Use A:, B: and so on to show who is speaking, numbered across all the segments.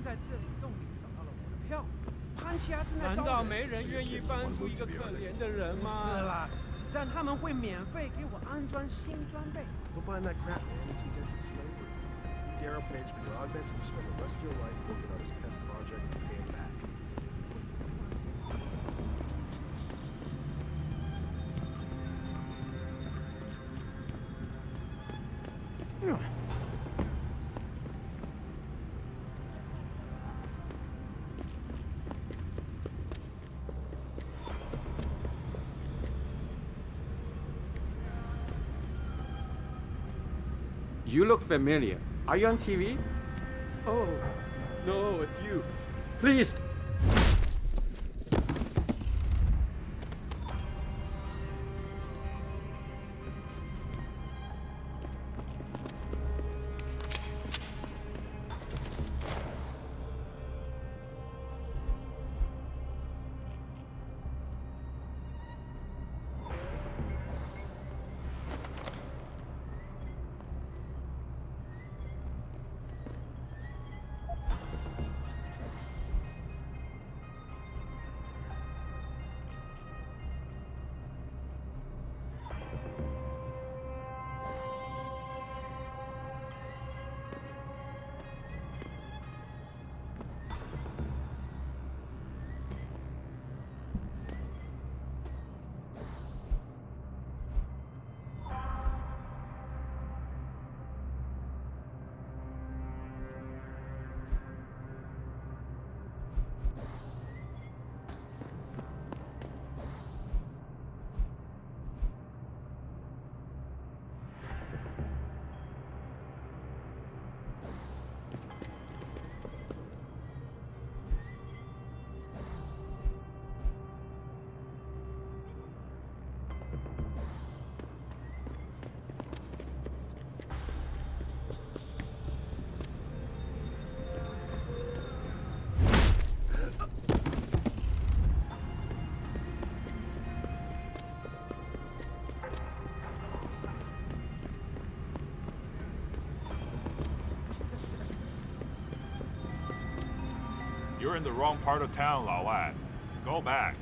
A: 在这里洞里找到了我的票，潘奇亚正在招人。
B: 难道没人愿意帮助一个可怜的人吗？
A: 不是啦，但他们会免费给我安装新装备。
C: Don't buy that crap, man. It's against slavery. Darrow pays for your augments and you spend the rest of your life working on his pet project to pay him back.
D: You look familiar. Are you on TV? Oh, no, it's you. Please.
E: You're in the wrong part of town, 老外. Go back.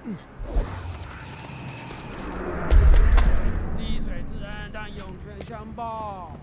B: 滴水之恩，但涌泉相报。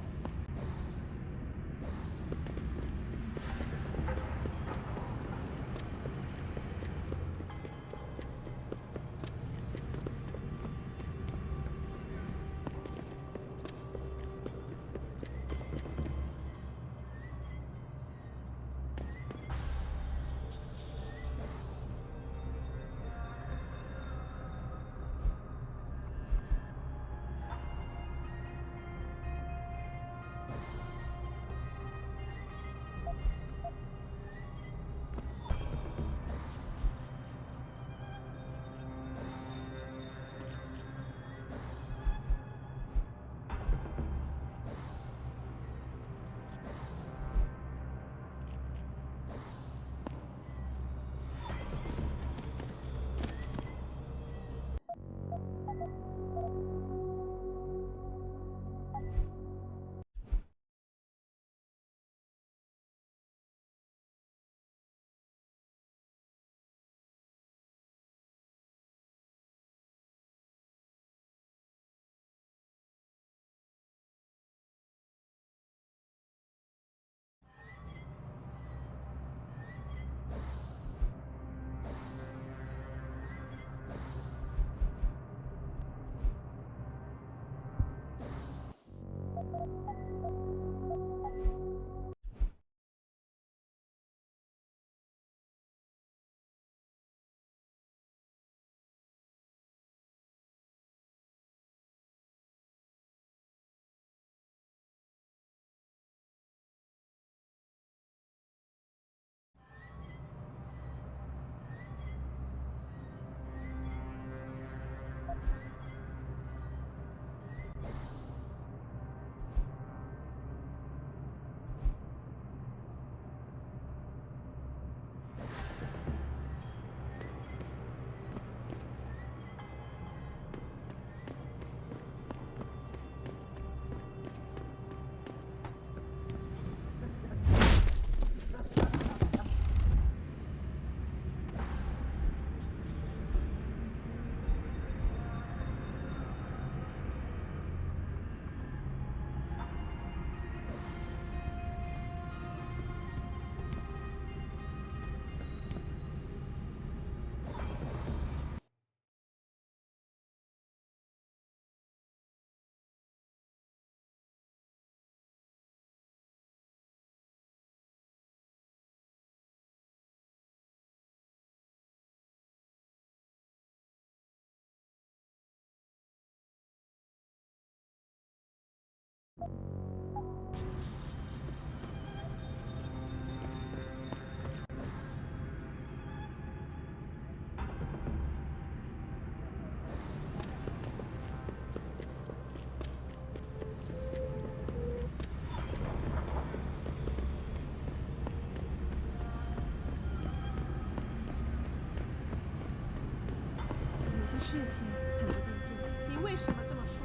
F: 事情很不对劲，
G: 你为什么这么说？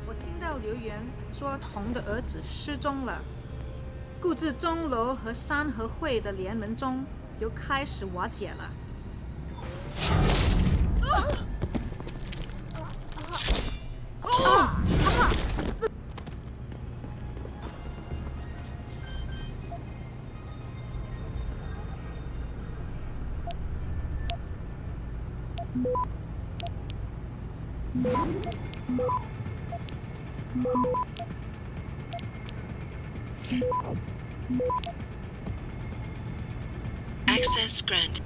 F: 我听到留言说童的儿子失踪了，估计钟楼和山河会的联盟中又开始瓦解了。
H: Access granted.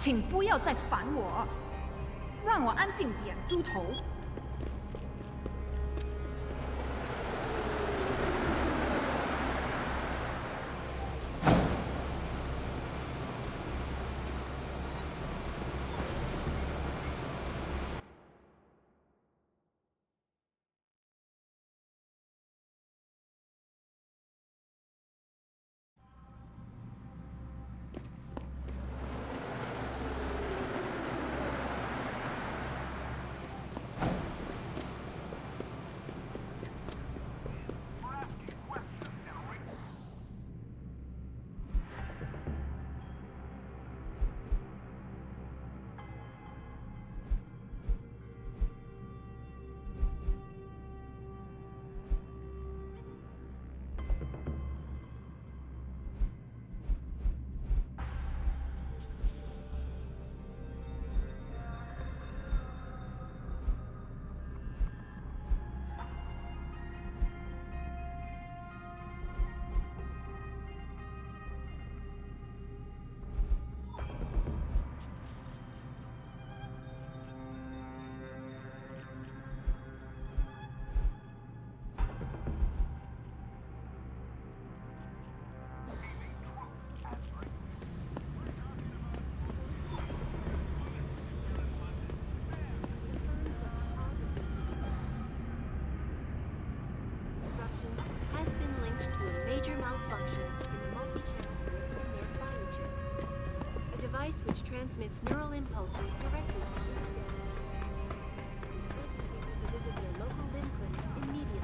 F: 请不要再烦我，让我安静点，猪头。
G: Has been linked to a major malfunction in the multi-channel peripheral nerve fire chip, a device which transmits neural impulses directly from the brain. To visit their local limb clinics immediately.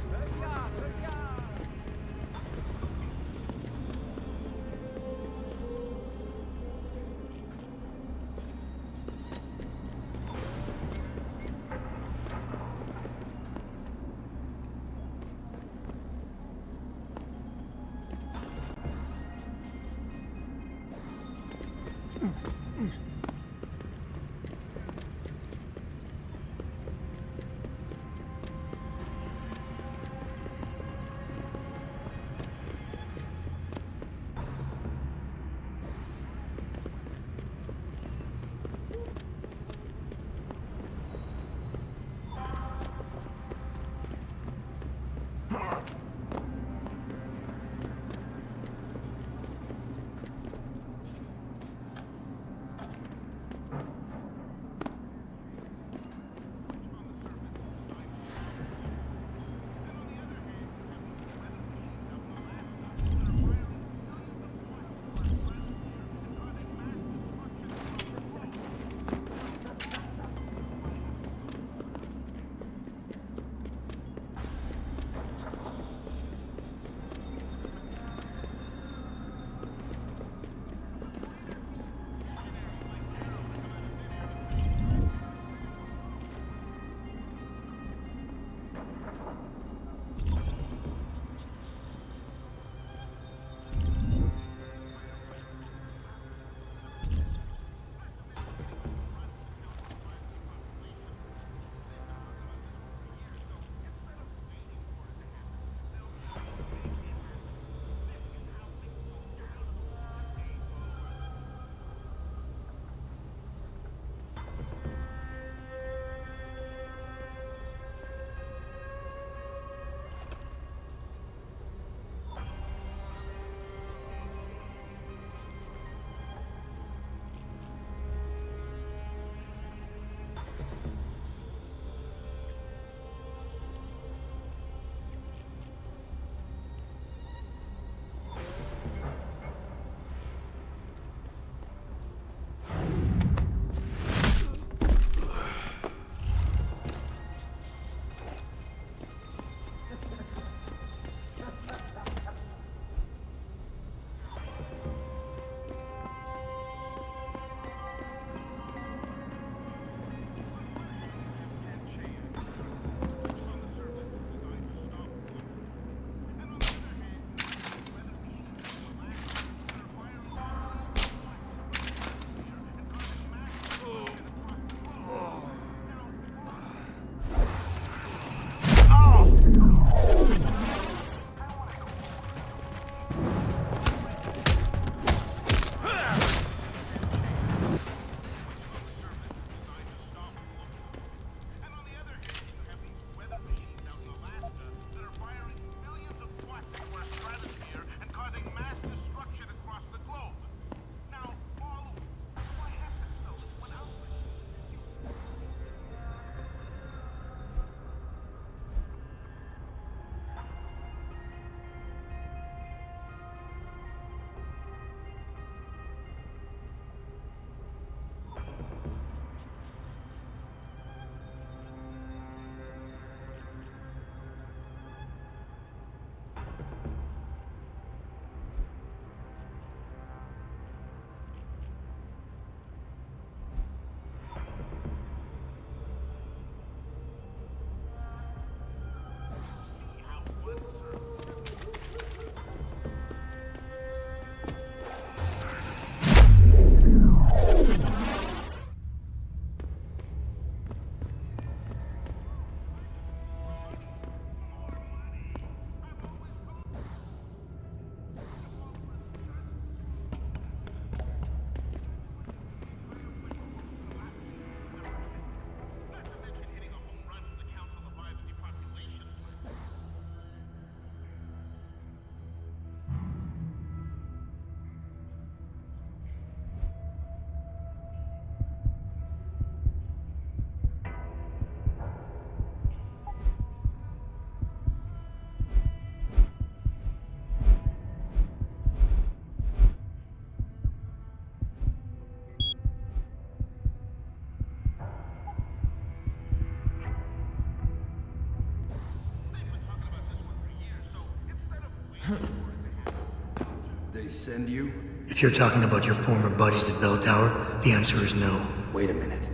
I: They send you?
J: If you're talking about your former buddies at Bell Tower, the answer is no.
I: Wait a minute.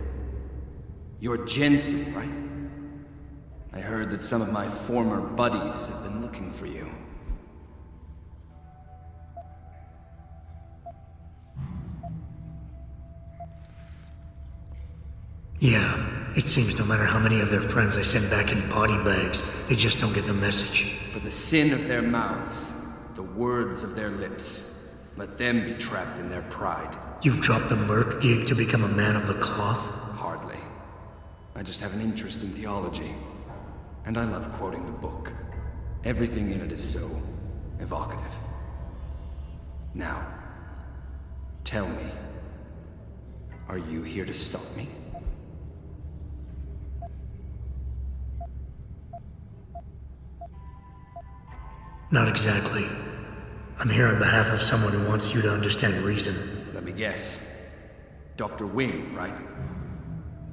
I: You're Jensen, right? I heard that some of my former buddies have been looking for you.
J: Yeah, it seems no matter how many of their friends I send back in body bags, they just don't get the message.
I: For the sin of their mouths, the words of their lips, let them be trapped in their pride.
J: You've dropped the merc gig to become a man of the cloth?
I: Hardly. I just have an interest in theology. And I love quoting the book. Everything in it is so evocative. Now, tell me, are you here to stop me?
J: Not exactly. I'm here on behalf of someone who wants you to understand reason.
I: Let me guess. Dr. Wing, right?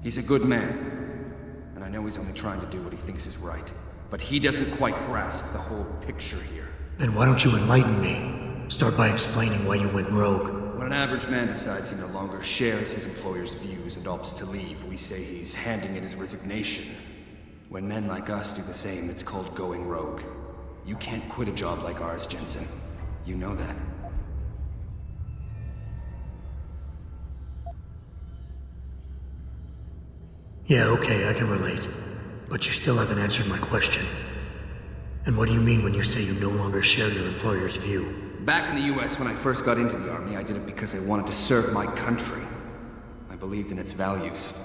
I: He's a good man. And I know he's only trying to do what he thinks is right. But he doesn't quite grasp the whole picture here.
J: Then why don't you enlighten me? Start by explaining why you went rogue.
I: When an average man decides he no longer shares his employer's views and opts to leave, we say he's handing in his resignation. When men like us do the same, it's called going rogue. You can't quit a job like ours, Jensen. You know that.
J: Yeah, okay, I can relate. But you still haven't answered my question. And what do you mean when you say you no longer share your employer's view?
I: Back in the US, when I first got into the Army, I did it because I wanted to serve my country. I believed in its values.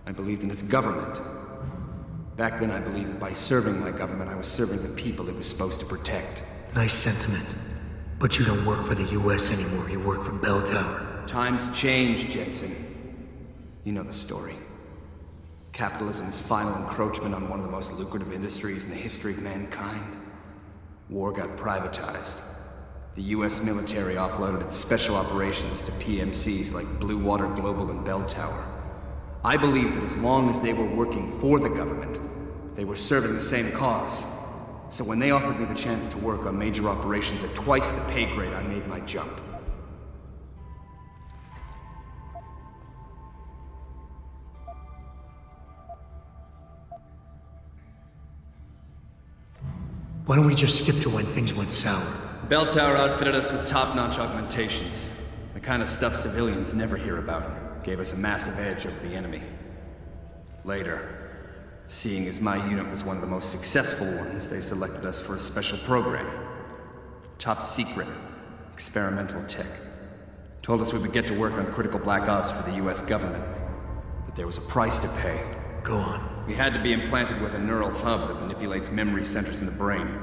I: I believed in its government. Back then, I believed that by serving my government, I was serving the people it was supposed to protect.
J: Nice sentiment. But you don't work for the US anymore, you work for Bell Tower.
I: Times change, Jensen. You know the story. Capitalism's final encroachment on one of the most lucrative industries in the history of mankind. War got privatized. The US military offloaded its special operations to PMCs like Blue Water Global and Bell Tower. I believed that as long as they were working for the government, they were serving the same cause. So when they offered me the chance to work on major operations at twice the pay grade, I made my jump.
J: Why don't we just skip to when things went sour?
I: Bell Tower outfitted us with top-notch augmentations. The kind of stuff civilians never hear about. Gave us a massive edge over the enemy. Later, seeing as my unit was one of the most successful ones, they selected us for a special program. Top secret, experimental tech. Told us we would get to work on critical black ops for the US government. But there was a price to pay.
J: Go on.
I: We had to be implanted with a neural hub that manipulates memory centers in the brain.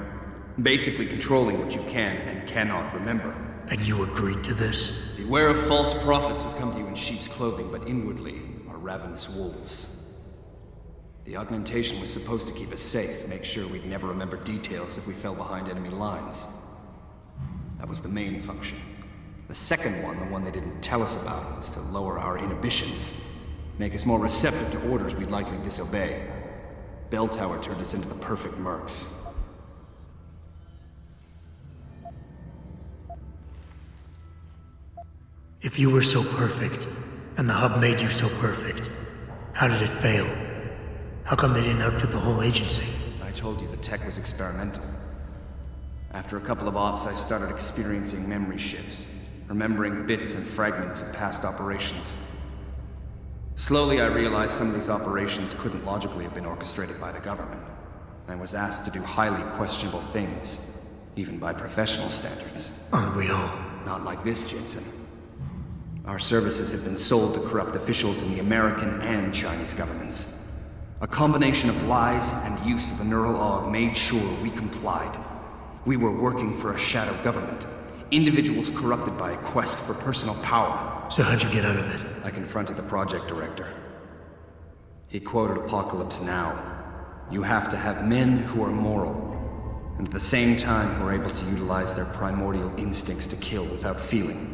I: Basically controlling what you can and cannot remember.
J: And you agreed to this?
I: Beware of false prophets who come to you in sheep's clothing, but inwardly are ravenous wolves. The augmentation was supposed to keep us safe, make sure we'd never remember details if we fell behind enemy lines. That was the main function. The second one, the one they didn't tell us about, was to lower our inhibitions. Make us more receptive to orders we'd likely disobey. Bell Tower turned us into the perfect mercs.
J: If you were so perfect, and the hub made you so perfect, how did it fail? How come they didn't outfit the whole agency?
I: I told you the tech was experimental. After a couple of ops, I started experiencing memory shifts, remembering bits and fragments of past operations. Slowly, I realized some of these operations couldn't logically have been orchestrated by the government. I was asked to do highly questionable things, even by professional standards.
J: Aren't we all?
I: Not like this, Jensen. Our services had been sold to corrupt officials in the American and Chinese governments. A combination of lies and use of the neural aug made sure we complied. We were working for a shadow government. Individuals corrupted by a quest for personal power.
J: So how'd you get out of it?
I: I confronted the project director. He quoted Apocalypse Now. You have to have men who are moral, and at the same time who are able to utilize their primordial instincts to kill without feeling.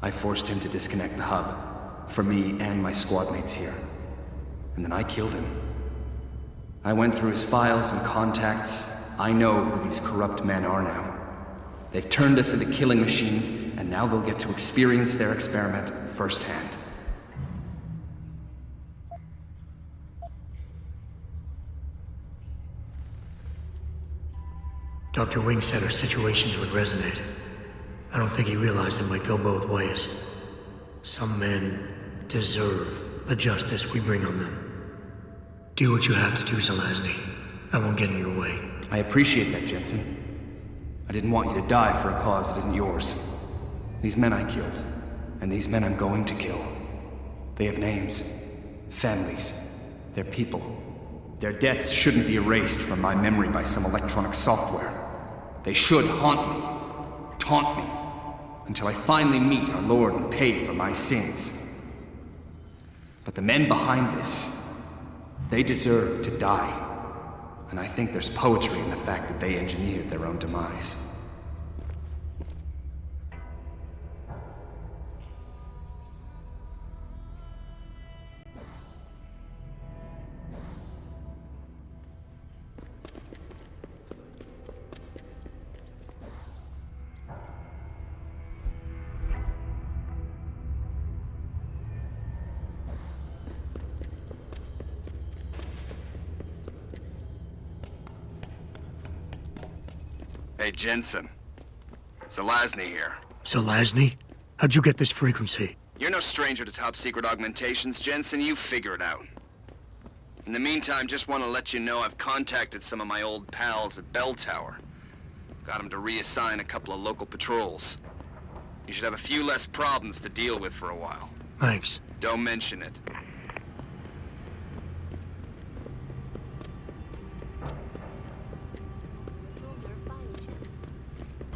I: I forced him to disconnect the hub, for me and my squad mates here. And then I killed him. I went through his files and contacts, I know who these corrupt men are now. They've turned us into killing machines, and now they'll get to experience their experiment firsthand.
J: Dr. Wing said our situations would resonate. I don't think he realized it might go both ways. Some men deserve the justice we bring on them. Do what you have to do, Zelazny. I won't get in your way.
I: I appreciate that, Jensen. I didn't want you to die for a cause that isn't yours. These men I killed, and these men I'm going to kill. They have names, families, they're people. Their deaths shouldn't be erased from my memory by some electronic software. They should haunt me, taunt me, until I finally meet our Lord and pay for my sins. But the men behind this, they deserve to die. And I think there's poetry in the fact that they engineered their own demise.
K: Hey, Jensen. Zelazny here.
J: Zelazny? How'd you get this frequency?
K: You're no stranger to top-secret augmentations, Jensen. You figure it out. In the meantime, just want to let you know I've contacted some of my old pals at Bell Tower. Got them to reassign a couple of local patrols. You should have a few less problems to deal with for a while.
J: Thanks.
K: Don't mention it.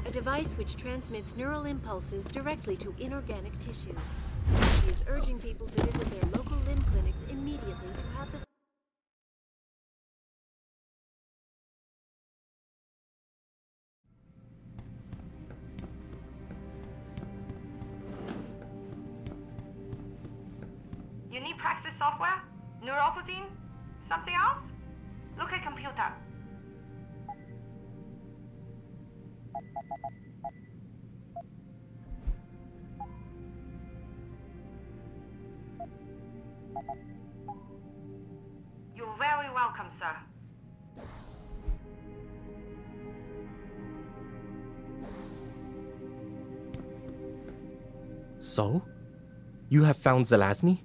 G: A device which transmits neural impulses directly to inorganic tissue. He is urging people to visit their local limb clinics immediately to have the
L: You need Praxis software? Neural protein? Something else? Look at computer. You're very welcome, sir.
M: So? You have found Zelazny?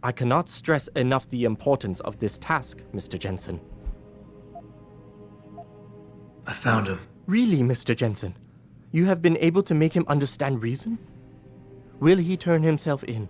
M: I cannot stress enough the importance of this task, Mr. Jensen.
J: I found him.
M: Really, Mr. Jensen? You have been able to make him understand reason? Will he turn himself in?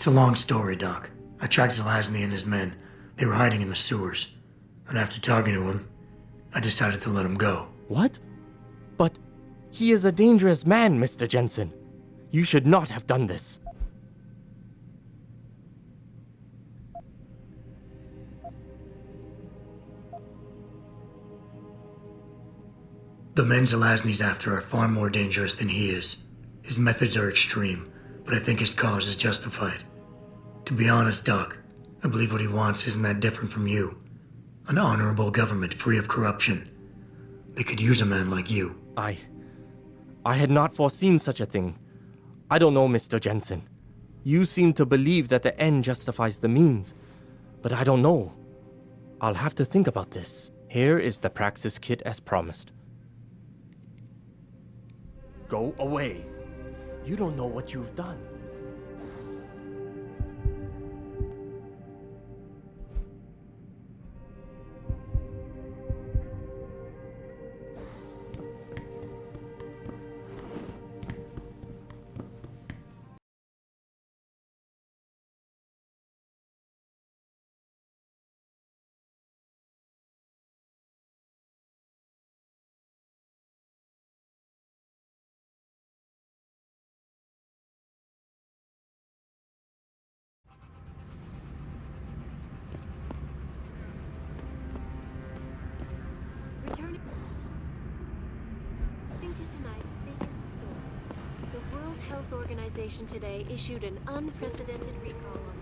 J: It's a long story, Doc. I tracked Zelazny and his men. They were hiding in the sewers. And after talking to him, I decided to let him go.
M: What? But he is a dangerous man, Mr. Jensen. You should not have done this.
J: The men Zelazny's after are far more dangerous than he is. His methods are extreme, but I think his cause is justified. To be honest, Doc, I believe what he wants isn't that different from you. An honorable government free of corruption. They could use a man like you.
M: I had not foreseen such a thing. I don't know, Mr. Jensen. You seem to believe that the end justifies the means, but I don't know. I'll have to think about this. Here is the Praxis kit as promised. Go away. You don't know what you've done.
G: Returning to tonight's biggest story. The World Health Organization today issued an unprecedented recall on